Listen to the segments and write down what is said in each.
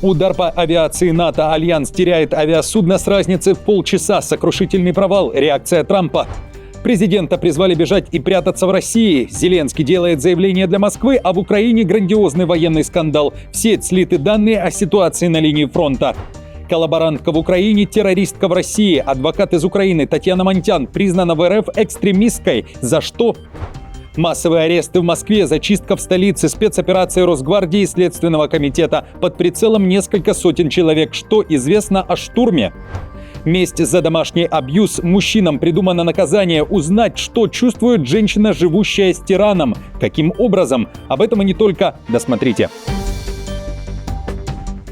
Удар по авиации НАТО. Альянс теряет авиасудно с разницей в полчаса. Сокрушительный провал. Реакция Трампа. Президента призвали бежать и прятаться в России. Зеленский делает заявление для Москвы, а в Украине грандиозный военный скандал. В сеть слиты данные о ситуации на линии фронта. Коллаборантка в Украине, террористка в России. Адвокат из Украины Татьяна Монтян признана в РФ экстремисткой. За что? Массовые аресты в Москве, зачистка в столице, спецоперация Росгвардии и Следственного комитета. Под прицелом несколько сотен человек. Что известно о штурме? Месть за домашний абьюз. Мужчинам придумано наказание. Узнать, что чувствует женщина, живущая с тираном. Каким образом? Об этом и не только. Досмотрите.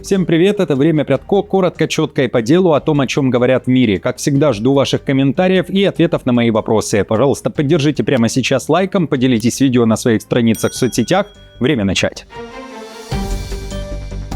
Всем привет, это «Время Прядко», коротко, четко и по делу о том, о чем говорят в мире. Как всегда, жду ваших комментариев и ответов на мои вопросы. Пожалуйста, поддержите прямо сейчас лайком, поделитесь видео на своих страницах в соцсетях. Время начать.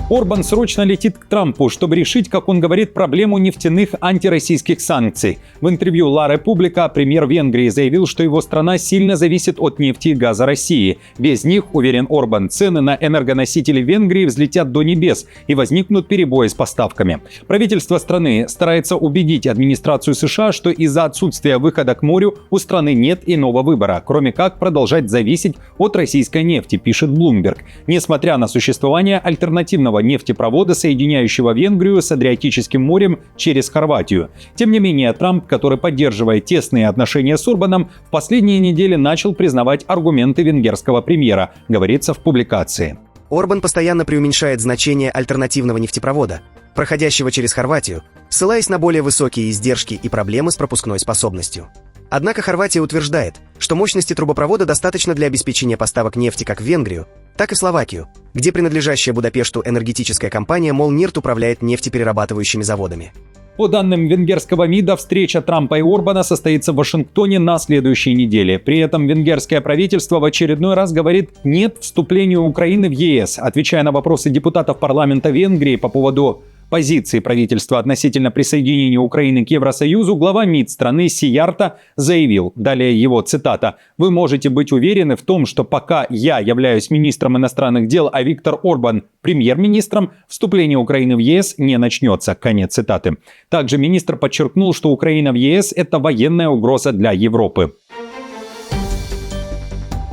Орбан срочно летит к Трампу, чтобы решить, как он говорит, проблему нефтяных антироссийских санкций. В интервью «Ла Република» премьер Венгрии заявил, что его страна сильно зависит от нефти и газа России. Без них, уверен Орбан, цены на энергоносители в Венгрии взлетят до небес и возникнут перебои с поставками. Правительство страны старается убедить администрацию США, что из-за отсутствия выхода к морю у страны нет иного выбора, кроме как продолжать зависеть от российской нефти, пишет Bloomberg. Несмотря на существование альтернативного нефтепровода, соединяющего Венгрию с Адриатическим морем через Хорватию. Тем не менее, Трамп, который поддерживает тесные отношения с Орбаном, в последние недели начал признавать аргументы венгерского премьера, говорится в публикации. Орбан постоянно преуменьшает значение альтернативного нефтепровода, проходящего через Хорватию, ссылаясь на более высокие издержки и проблемы с пропускной способностью. Однако Хорватия утверждает, что мощности трубопровода достаточно для обеспечения поставок нефти как в Венгрию, так и в Словакию, где принадлежащая Будапешту энергетическая компания Молнирт управляет нефтеперерабатывающими заводами. По данным венгерского МИДа, встреча Трампа и Орбана состоится в Вашингтоне на следующей неделе. При этом венгерское правительство в очередной раз говорит «нет» вступлению Украины в ЕС, отвечая на вопросы депутатов парламента Венгрии по поводу позиции правительства относительно присоединения Украины к Евросоюзу, глава МИД страны Сиярто заявил, далее его цитата: «Вы можете быть уверены в том, что пока я являюсь министром иностранных дел, а Виктор Орбан премьер-министром, вступление Украины в ЕС не начнется». Конец цитаты. Также министр подчеркнул, что Украина в ЕС – это военная угроза для Европы.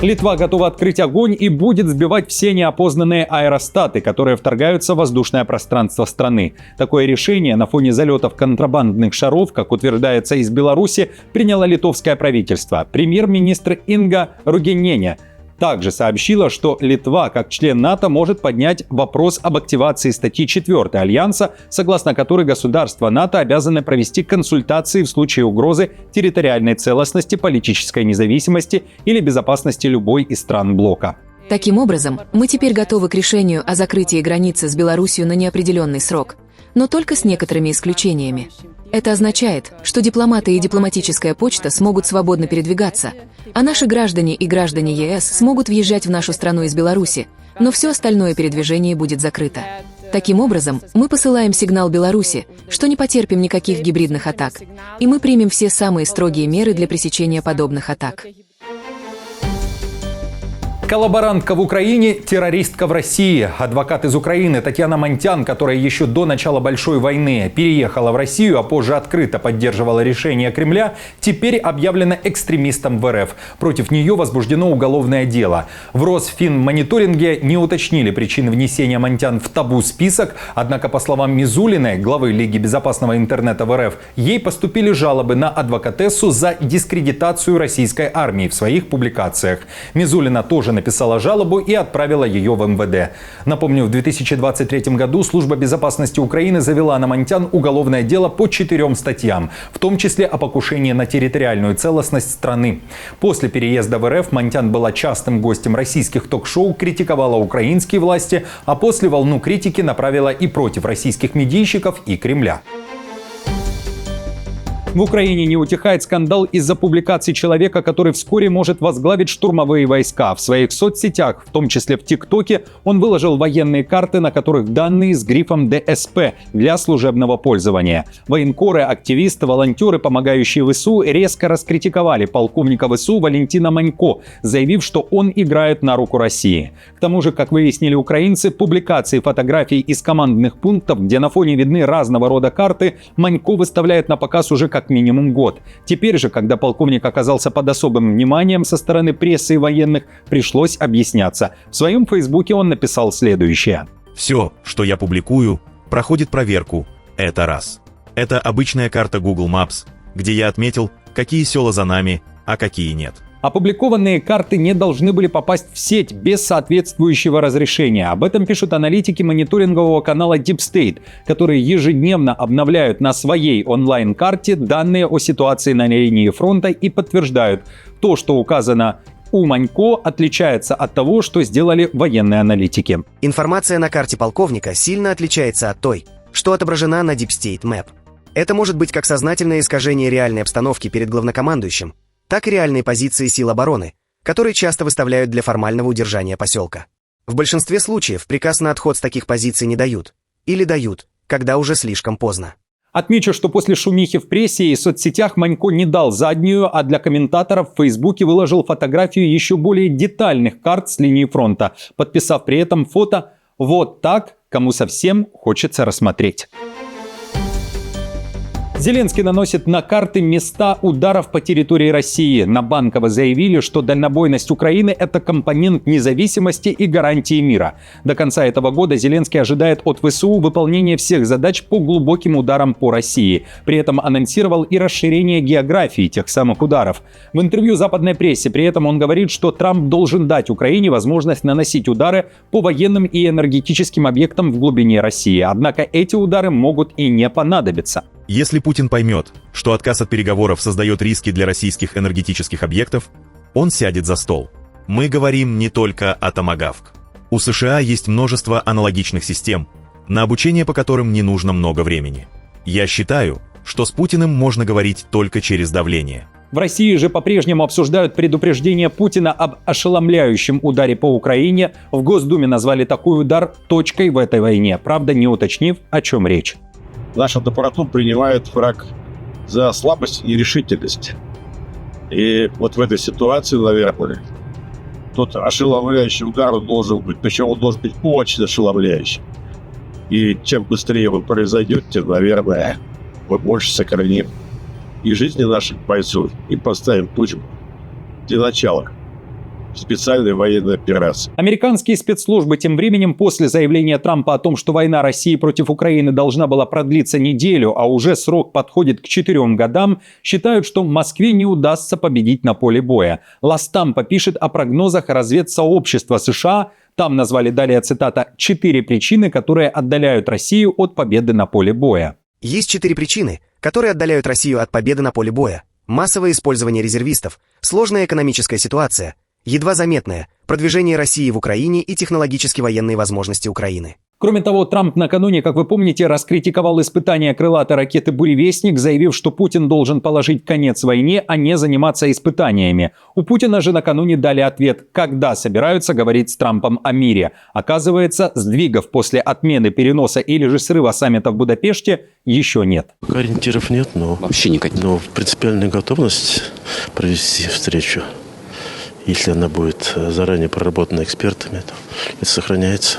Литва готова открыть огонь и будет сбивать все неопознанные аэростаты, которые вторгаются в воздушное пространство страны. Такое решение на фоне залетов контрабандных шаров, как утверждается из Беларуси, приняло литовское правительство. Премьер-министр Инга Ругенене также сообщила, что Литва, как член НАТО, может поднять вопрос об активации статьи 4 Альянса, согласно которой государства НАТО обязаны провести консультации в случае угрозы территориальной целостности, политической независимости или безопасности любой из стран блока. Таким образом, мы теперь готовы к решению о закрытии границы с Беларусью на неопределенный срок, но только с некоторыми исключениями. Это означает, что дипломаты и дипломатическая почта смогут свободно передвигаться, а наши граждане и граждане ЕС смогут въезжать в нашу страну из Беларуси, но все остальное передвижение будет закрыто. Таким образом, мы посылаем сигнал Беларуси, что не потерпим никаких гибридных атак, и мы примем все самые строгие меры для пресечения подобных атак. Коллаборантка в Украине, террористка в России. Адвокат из Украины Татьяна Монтян, которая еще до начала Большой войны переехала в Россию, а позже открыто поддерживала решение Кремля, теперь объявлена экстремистом в РФ. Против нее возбуждено уголовное дело. В Росфинмониторинге не уточнили причин внесения Монтян в табу-список, однако, по словам Мизулиной, главы Лиги безопасного интернета в РФ, ей поступили жалобы на адвокатессу за дискредитацию российской армии в своих публикациях. Мизулина тоже написала жалобу и отправила ее в МВД. Напомню, в 2023 году Служба безопасности Украины завела на Монтян уголовное дело по 4 статьям, в том числе о покушении на территориальную целостность страны. После переезда в РФ Монтян была частым гостем российских ток-шоу, критиковала украинские власти, а после волну критики направила и против российских медийщиков и Кремля. В Украине не утихает скандал из-за публикаций человека, который вскоре может возглавить штурмовые войска. В своих соцсетях, в том числе в ТикТоке, он выложил военные карты, на которых данные с грифом ДСП для служебного пользования. Военкоры, активисты, волонтеры, помогающие ВСУ, резко раскритиковали полковника ВСУ Валентина Манько, заявив, что он играет на руку России. К тому же, как выяснили украинцы, публикации фотографий из командных пунктов, где на фоне видны разного рода карты, Манько выставляет на показ уже как минимум год. Теперь же, когда полковник оказался под особым вниманием со стороны прессы и военных, пришлось объясняться. В своем фейсбуке он написал следующее. Все, что я публикую, проходит проверку. Это раз. Это обычная карта Google Maps, где я отметил, какие села за нами, а какие нет. Опубликованные карты не должны были попасть в сеть без соответствующего разрешения. Об этом пишут аналитики мониторингового канала Deep State, которые ежедневно обновляют на своей онлайн-карте данные о ситуации на линии фронта и подтверждают, то, что указано у Манько, отличается от того, что сделали военные аналитики. Информация на карте полковника сильно отличается от той, что отображена на Deep State Map. Это может быть как сознательное искажение реальной обстановки перед главнокомандующим, так и реальные позиции сил обороны, которые часто выставляют для формального удержания поселка. В большинстве случаев приказ на отход с таких позиций не дают. Или дают, когда уже слишком поздно. Отмечу, что после шумихи в прессе и соцсетях Манько не дал заднюю, а для комментаторов в Фейсбуке выложил фотографию еще более детальных карт с линии фронта, подписав при этом фото «Вот так, кому совсем хочется рассмотреть». Зеленский наносит на карты места ударов по территории России. На Банково заявили, что дальнобойность Украины – это компонент независимости и гарантии мира. До конца этого года Зеленский ожидает от ВСУ выполнения всех задач по глубоким ударам по России. При этом анонсировал и расширение географии тех самых ударов. В интервью западной прессе при этом он говорит, что Трамп должен дать Украине возможность наносить удары по военным и энергетическим объектам в глубине России. Однако эти удары могут и не понадобиться. Если Путин поймет, что отказ от переговоров создает риски для российских энергетических объектов, он сядет за стол. Мы говорим не только о томагавк. У США есть множество аналогичных систем, на обучение по которым не нужно много времени. Я считаю, что с Путиным можно говорить только через давление. В России же по-прежнему обсуждают предупреждение Путина об ошеломляющем ударе по Украине. В Госдуме назвали такой удар точкой в этой войне, правда не уточнив, о чем речь. Наш аппаратур принимает враг за слабость и решительность. И вот в этой ситуации, наверное, тот ошеломляющий удар должен быть. Причем он должен быть очень ошеломляющий. И чем быстрее он произойдет, тем, наверное, мы больше сохраним и жизни наших бойцов, и поставим точку для начала специальной военной операции. Американские спецслужбы тем временем после заявления Трампа о том, что война России против Украины должна была продлиться неделю, а уже срок подходит к 4 годам, считают, что Москве не удастся победить на поле боя. Ла Стампа пишет о прогнозах разведсообщества США. Там назвали, далее цитата, 4 причины, которые отдаляют Россию от победы на поле боя. Есть 4 причины, которые отдаляют Россию от победы на поле боя. Массовое использование резервистов, сложная экономическая ситуация, едва заметное продвижение России в Украине и технологически военные возможности Украины. Кроме того, Трамп накануне, как вы помните, раскритиковал испытания крылатой ракеты «Буревестник», заявив, что Путин должен положить конец войне, а не заниматься испытаниями. У Путина же накануне дали ответ, когда собираются говорить с Трампом о мире. Оказывается, сдвигов после отмены, переноса или же срыва саммита в Будапеште еще нет. Ориентиров нет, но вообще никаких. Но принципиальная готовность провести встречу, если она будет заранее проработана экспертами, то это сохраняется.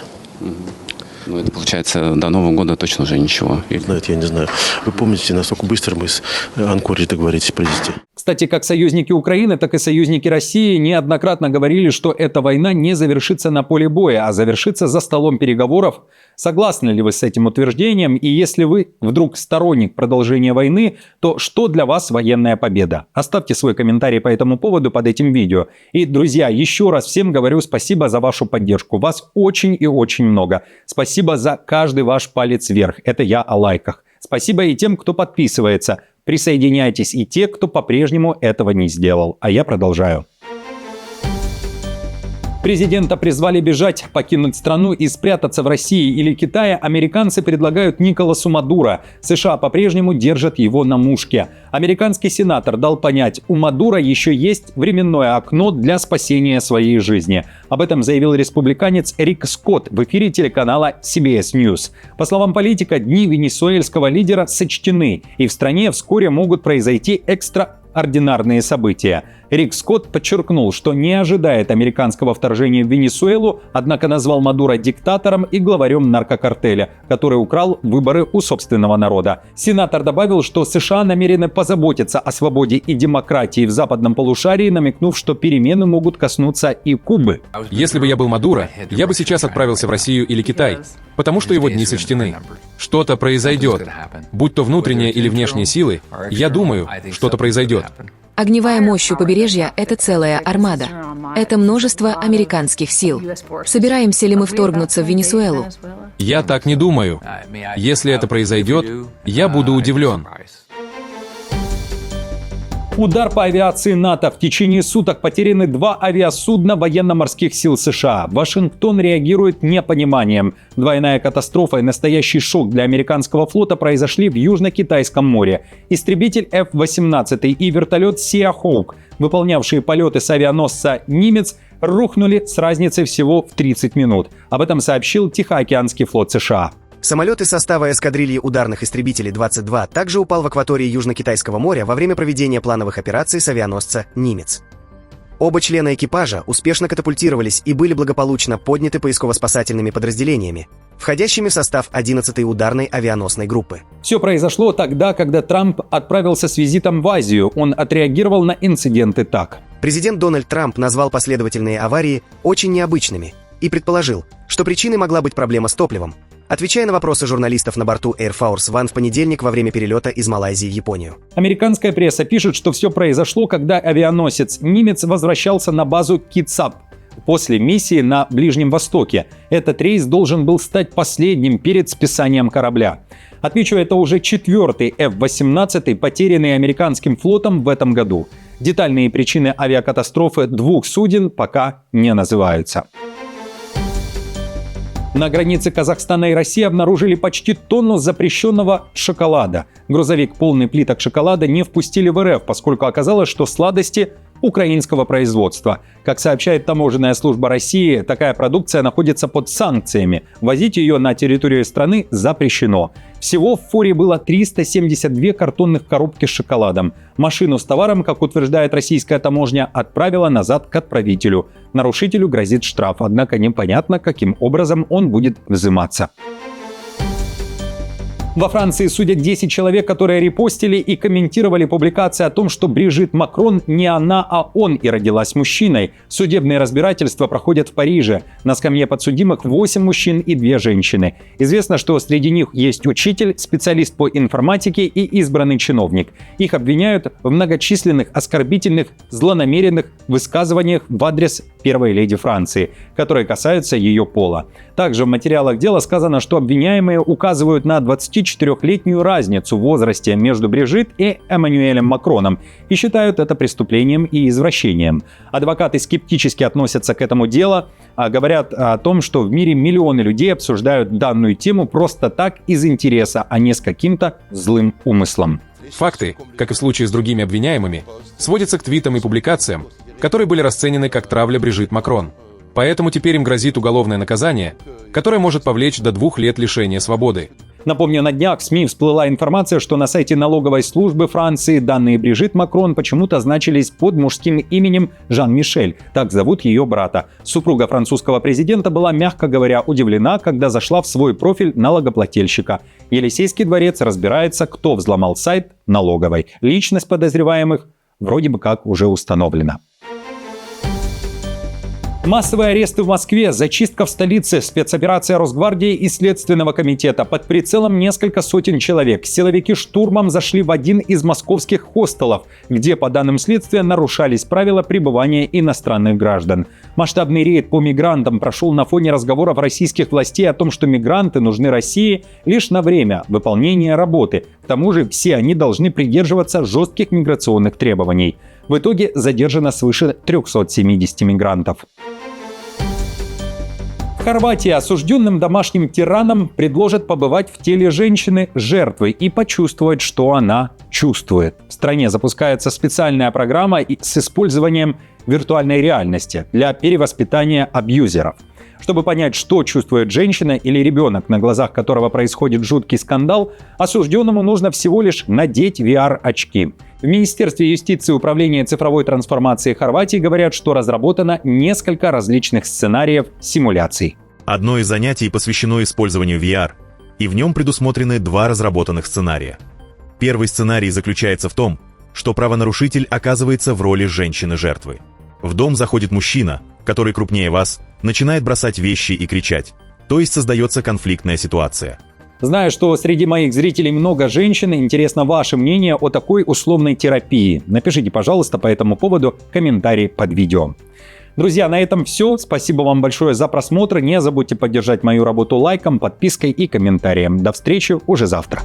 Ну, это получается, до Нового года точно уже ничего. Я не знаю. Вы помните, насколько быстро мы с Анкоридж договорились провести? Кстати, как союзники Украины, так и союзники России неоднократно говорили, что эта война не завершится на поле боя, а завершится за столом переговоров. Согласны ли вы с этим утверждением? И если вы вдруг сторонник продолжения войны, то что для вас военная победа? Оставьте свой комментарий по этому поводу под этим видео. И, друзья, еще раз всем говорю спасибо за вашу поддержку. Вас очень и очень много. Спасибо за каждый ваш палец вверх. Это я о лайках. Спасибо и тем, кто подписывается. Присоединяйтесь и те, кто по-прежнему этого не сделал. А я продолжаю. Президента призвали бежать, покинуть страну и спрятаться в России или Китае американцы предлагают Николасу Мадуро. США по-прежнему держат его на мушке. Американский сенатор дал понять, у Мадуро еще есть временное окно для спасения своей жизни. Об этом заявил республиканец Рик Скотт в эфире телеканала CBS News. По словам политика, дни венесуэльского лидера сочтены, и в стране вскоре могут произойти экстраординарные события. Рик Скотт подчеркнул, что не ожидает американского вторжения в Венесуэлу, однако назвал Мадуро диктатором и главарем наркокартеля, который украл выборы у собственного народа. Сенатор добавил, что США намерены позаботиться о свободе и демократии в западном полушарии, намекнув, что перемены могут коснуться и Кубы. Если бы я был Мадуро, я бы сейчас отправился в Россию или Китай, потому что его дни сочтены. Что-то произойдет. Будь то внутренние или внешние силы, я думаю, что-то произойдет. Огневая мощь у побережья – это целая армада. Это множество американских сил. Собираемся ли мы вторгнуться в Венесуэлу? Я так не думаю. Если это произойдет, я буду удивлен. Удар по авиации НАТО. В течение суток потеряны 2 авиасудна военно-морских сил США. Вашингтон реагирует непониманием. Двойная катастрофа и настоящий шок для американского флота произошли в Южно-Китайском море. Истребитель F-18 и вертолет Sea Hawk, выполнявшие полеты с авианосца «Нимец», рухнули с разницей всего в 30 минут. Об этом сообщил Тихоокеанский флот США. Самолет из состава эскадрильи ударных истребителей 22 также упал в акватории Южно-Китайского моря во время проведения плановых операций с авианосца «Нимец». Оба члена экипажа успешно катапультировались и были благополучно подняты поисково-спасательными подразделениями, входящими в состав 11-й ударной авианосной группы. Все произошло тогда, когда Трамп отправился с визитом в Азию. Он отреагировал на инциденты так. Президент Дональд Трамп назвал последовательные аварии очень необычными и предположил, что причиной могла быть проблема с топливом, отвечая на вопросы журналистов на борту Air Force One в понедельник во время перелета из Малайзии в Японию. Американская пресса пишет, что все произошло, когда авианосец «Нимец» возвращался на базу Китсап после миссии на Ближнем Востоке. Этот рейс должен был стать последним перед списанием корабля. Отмечу, это уже 4-й F-18, потерянный американским флотом в этом году. Детальные причины авиакатастрофы 2 суден пока не называются. На границе Казахстана и России обнаружили почти тонну запрещенного шоколада. Грузовик, полный плиток шоколада, не впустили в РФ, поскольку оказалось, что сладости украинского производства. Как сообщает таможенная служба России, такая продукция находится под санкциями. Возить ее на территорию страны запрещено. Всего в фуре было 372 картонных коробки с шоколадом. Машину с товаром, как утверждает российская таможня, отправила назад к отправителю. Нарушителю грозит штраф, однако непонятно, каким образом он будет взиматься. Во Франции судят 10 человек, которые репостили и комментировали публикации о том, что Брижит Макрон не она, а он и родилась мужчиной. Судебные разбирательства проходят в Париже. На скамье подсудимых 8 мужчин и 2 женщины. Известно, что среди них есть учитель, специалист по информатике и избранный чиновник. Их обвиняют в многочисленных оскорбительных, злонамеренных высказываниях в адрес первой леди Франции, которые касаются ее пола. Также в материалах дела сказано, что обвиняемые указывают на 24-летнюю разницу в возрасте между Брижит и Эммануэлем Макроном и считают это преступлением и извращением. Адвокаты скептически относятся к этому делу, говорят о том, что в мире миллионы людей обсуждают данную тему просто так из интереса, а не с каким-то злым умыслом. Факты, как и в случае с другими обвиняемыми, сводятся к твитам и публикациям, которые были расценены как травля Брижит Макрон. Поэтому теперь им грозит уголовное наказание, которое может повлечь до 2 лет лишения свободы. Напомню, на днях в СМИ всплыла информация, что на сайте налоговой службы Франции данные Брижит Макрон почему-то значились под мужским именем Жан-Мишель. Так зовут ее брата. Супруга французского президента была, мягко говоря, удивлена, когда зашла в свой профиль налогоплательщика. Елисейский дворец разбирается, кто взломал сайт налоговой. Личность подозреваемых вроде бы как уже установлена. Массовые аресты в Москве, зачистка в столице, спецоперация Росгвардии и Следственного комитета. Под прицелом несколько сотен человек. Силовики штурмом зашли в один из московских хостелов, где, по данным следствия, нарушались правила пребывания иностранных граждан. Масштабный рейд по мигрантам прошел на фоне разговоров российских властей о том, что мигранты нужны России лишь на время выполнения работы. К тому же все они должны придерживаться жестких миграционных требований. В итоге задержано свыше 370 мигрантов. В Хорватии осужденным домашним тиранам предложат побывать в теле женщины-жертвы и почувствовать, что она чувствует. В стране запускается специальная программа с использованием виртуальной реальности для перевоспитания абьюзеров. Чтобы понять, что чувствует женщина или ребенок, на глазах которого происходит жуткий скандал, осужденному нужно всего лишь надеть VR-очки. В Министерстве юстиции и Управления цифровой трансформации Хорватии говорят, что разработано несколько различных сценариев симуляций. Одно из занятий посвящено использованию VR, и в нем предусмотрены два разработанных сценария. Первый сценарий заключается в том, что правонарушитель оказывается в роли женщины-жертвы. В дом заходит мужчина, который крупнее вас, начинает бросать вещи и кричать, то есть создается конфликтная ситуация. Знаю, что среди моих зрителей много женщин, интересно ваше мнение о такой условной терапии. Напишите, пожалуйста, по этому поводу комментарий под видео. Друзья, на этом все. Спасибо вам большое за просмотр. Не забудьте поддержать мою работу лайком, подпиской и комментарием. До встречи уже завтра.